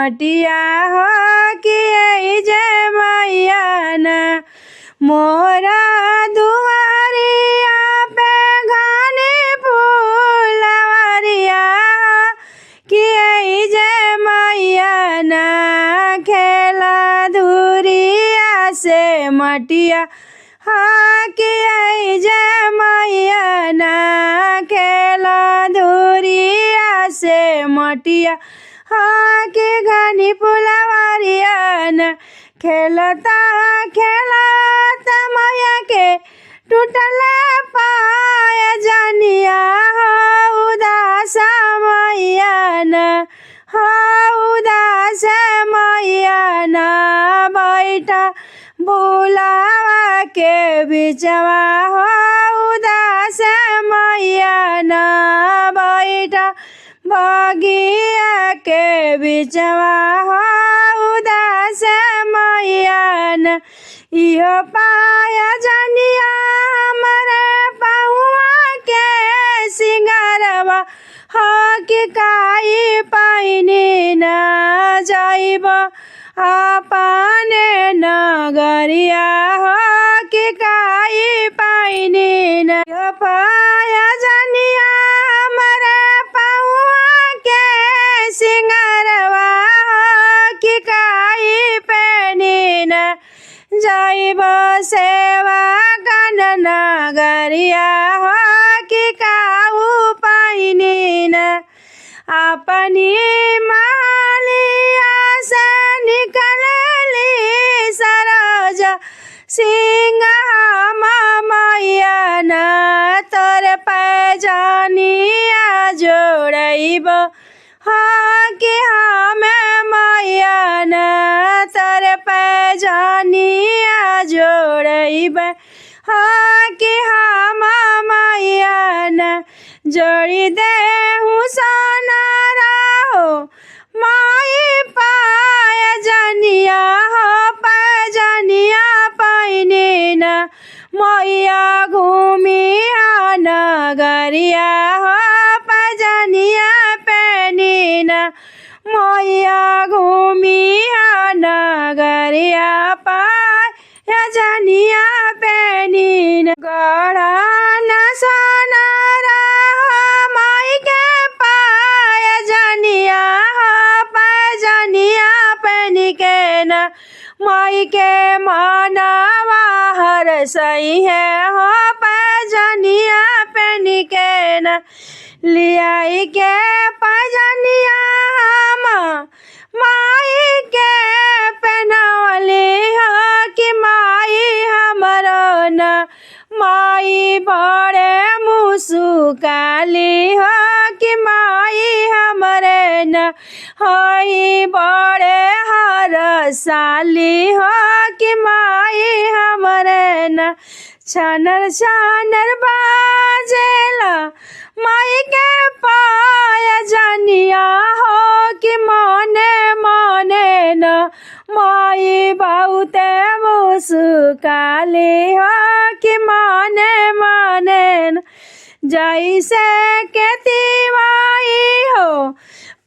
मटिया हो कि जय मैया ना मोरा दुआरिया पे घानी फूलवरिया कि जय मैया ना खेला धुरिया से मटिया हाँ कि जय मैया ना खेला धुरिया से मटिया हाँ कि घनी फुलवरिया ना खेलता खेलता मैया के टूटल पाय जनिया हो उदास मैया ना हो उदास मैया ना बैठा बुलावा के बिचवा हो उदास मैया ना बैठा बगिया के बिचवा हो उदास मैया ना इहो पाया जनिया हमारे पहुआ के सिंगारवा हो कि काई पाइनी ना जाइब अपने नगरिया हो कि काई पाइनी ना पाया जनिया हमारे पहुआ के सिंगारवा हो कि काई पैनी ना जाइब सेवा कन नगरिया हो कि काऊ पाइनी ना अपनी मालिया से निकलली सरोज सिंह मैया ना तोर पैजनिया जोड़ब हाँ कि हमें मैया ना तोर पैजनिया जोड़ब हाँ कि हम मैया ना जोड़ी दे सोना रहो माई पाय जनिया हो पैजनिया पैनी ना मैया घूमी नगरिया हो पैजनिया पैनी ना मैया घूमी नगरिया पाय जनिया पैनी ना गढ़ा न सोना माई के मानवा हर सही है हो पैजनिया पहन के न लियाई के पैजनिया हम माई के पहनावली हो कि माई हमरो न माई बड़े मुसुकाली हो कि माई हमरे न होई बड़े साली हो कि माई हमरे न छनर छनर बाजेला माई के पाय जनिया हो कि मने मने न माई बहुते मुस्काली हो कि मने मने न जैसे के तिवाई हो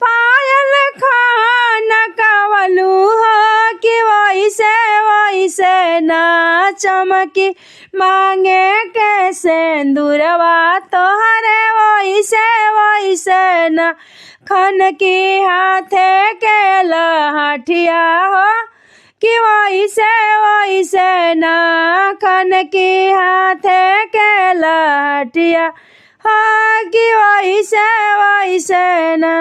पायल खान कवलू हो कि वैसे वैसे ना चमकी मांगे के सिंदूरवा तोहरे वैसे वैसे ना खन की हाथे के लहठिया हो कि वैसे वैसे ना खन की हाथे के लहठिया हो कि वैसे वैसे ना।